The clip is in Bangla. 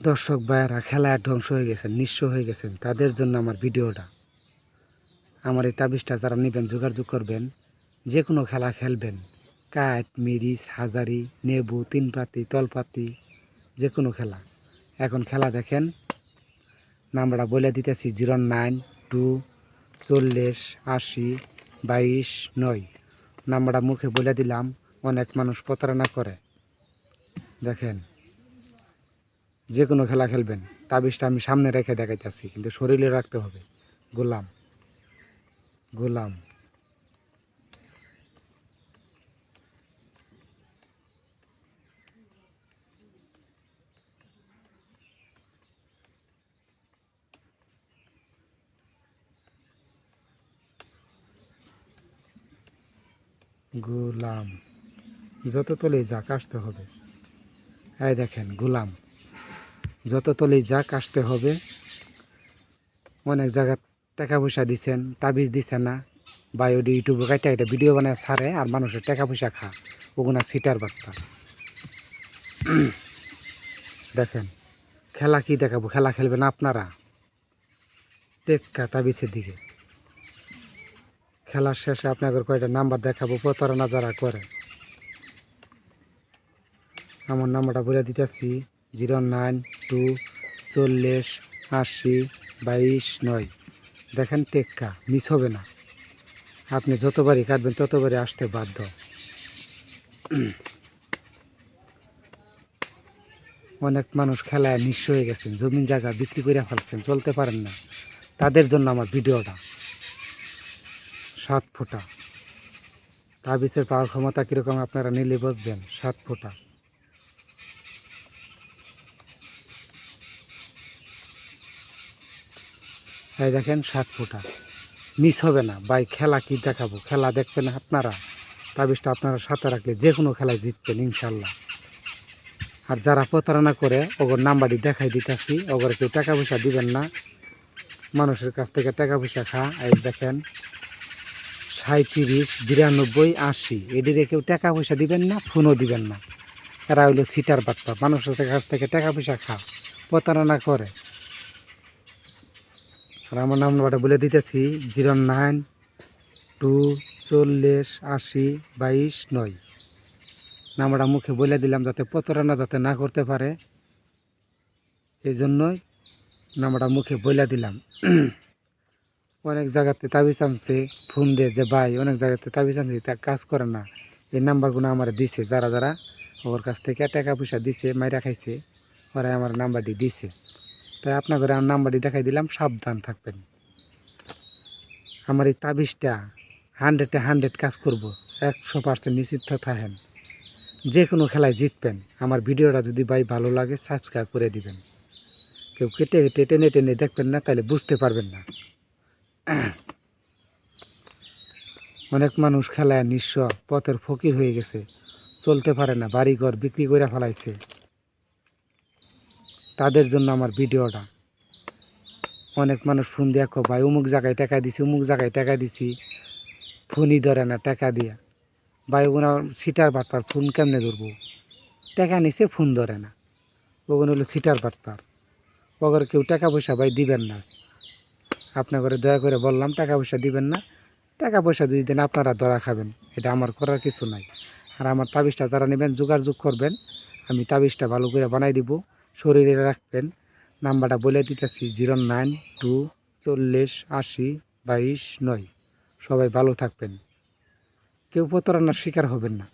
দর্শক ভাইয়েরা খেলায় ধ্বংস হয়ে গেছেন, নিঃস্ব হয়ে গেছেন, তাদের জন্য আমার ভিডিওটা। আমার এই তাবিজটা যারা নেবেন যোগাযোগ করবেন। যে কোনো খেলা খেলবেন, কাঠ, মিরিচ, হাজারি, নেবু, তিন পাতি, তলপাতি, যে কোনো খেলা। এখন খেলা দেখেন, নাম্বারটা বলে দিতেছি 092408022 নাম্বারটা মুখে বলে দিলাম। অনেক মানুষ প্রতারণা করে। দেখেন, যে কোনো খেলা খেলবেন, তাবিজটা আমি সামনে রেখে দেখাইতেছি, কিন্তু শরীরে রাখতে হবে। গোলাম গোলাম গোলাম যত তলেই যাক আসতে হবে। এই দেখেন, গোলাম যত তলেই যাক আসতে হবে। অনেক জায়গা টাকা পয়সা দিচ্ছেন, তাবিজ দিচ্ছেন না, বা ওটি ইউটিউবে কাইটা এটা ভিডিও বানায় ছাড়ে আর মানুষের টাকা পয়সা খা, ওগুনা সিটার বার্তা। দেখেন, খেলা কি দেখাবো, খেলা খেলবেন আপনারা টেক্কা তাবিজের দিকে। খেলার শেষে আপনাদের কয়টা নাম্বার দেখাবো, প্রতারণা যারা করে। আমার নাম্বারটা বলে দিতেছি 092408022 দেখেন, টেক্কা মিস হবে না। আপনি যতবারই কাটবেন ততবারই আসতে বাধ্য। অনেক মানুষ খেলায় নিঃস্ব হয়ে গেছেন, জমিন জায়গা বিক্রি করে ফেলছেন, চলতে পারেন না। তাদের জন্য আমার ভিডিওটা। 7 ফুটা তাবিজের পাওয়ার ক্ষমতা কীরকম আপনারা নিলে বুঝবেন। 7 ফুটা এই দেখেন, 7 ফুটা মিস হবে না ভাই। খেলা কি দেখাবো, খেলা দেখবেন আপনারা। তাবিজটা আপনারা সাথে রাখলে যে কোনো খেলায় জিতবেন ইনশাল্লাহ। আর যারা প্রতারণা করে ওগর নাম্বারটি দেখাই দিতেছি, ওগর কেউ টাকা পয়সা দিবেন না, মানুষের কাছ থেকে টাকা পয়সা খা। এই দেখেন, 37 92 80 এদিকে কেউ টাকা পয়সা দিবেন না, ফোনও দিবেন না। এরা হইলো সিটার বাট্টা, মানুষের কাছ থেকে টাকা পয়সা খা, প্রতারণা করে। আর আমার নাম্বারটা বলে দিতেছি 092408022 নাম্বারটা মুখে বলে দিলাম, যাতে প্রতারণা যাতে না করতে পারে, এই জন্যই নাম্বারটা মুখে বলে দিলাম। অনেক জায়গাতে তাবিজ আনছে, ফোন দিয়ে যে ভাই অনেক জায়গাতে তাবিজ আনছে, তা কাজ করে না। এই নাম্বারগুলো আমার দিছে, যারা যারা ওর কাছ থেকে টাকা পয়সা দিছে, মাইরা খাইছে, ওরা আমার নাম্বারটি দিছে। তাই আপনাদের আমার নাম্বারটি দেখাই দিলাম, সাবধান থাকবেন। আমার এই তাবিজটা 100-100 কাজ করব, 100% নিশ্চিত থাকেন। যে কোনো খেলায় জিতবেন। আমার ভিডিওটা যদি ভাই ভালো লাগে সাবস্ক্রাইব করে দিবেন। কেউ কেটে কেটে টেনে টেনে দেখবেন না, তাহলে বুঝতে পারবেন না। অনেক মানুষ খেলায় নিঃস্ব, পথের ফকির হয়ে গেছে, চলতে পারে না, বাড়িঘর বিক্রি করে ফেলাইছে। তাদের জন্য আমার ভিডিওটা। অনেক মানুষ ফোন দিয়া কো ভাই অমুক জায়গায় টাকা দিছি, অমুক জায়গায় টাকা দিছি, ফোনই ধরে না টাকা দিয়া। ভাই ওগুলো সিটার বাটপার, ফোন কেমনে ধরবো? টাকা নিছে, ফোন ধরে না, ওগুলো হলো সিটার বাটপার। ওগুলো কেউ টাকা পয়সা ভাই দিবেন না। আপনাকে দয়া করে বললাম, টাকা পয়সা দিবেন না। টাকা পয়সা যদি দেন আপনারা ধরা খাবেন, এটা আমার করার কিছু নাই। আর আমার তাবিজটা যারা নেবেন যোগাযোগ করবেন, আমি তাবিজটা ভালো করে বানাই দিব, শরীরে রাখবেন। নাম্বারটা বলে দিতেছি 092408022 সবাই ভালো থাকবেন, কেউ প্রতারণার শিকার হবেন না।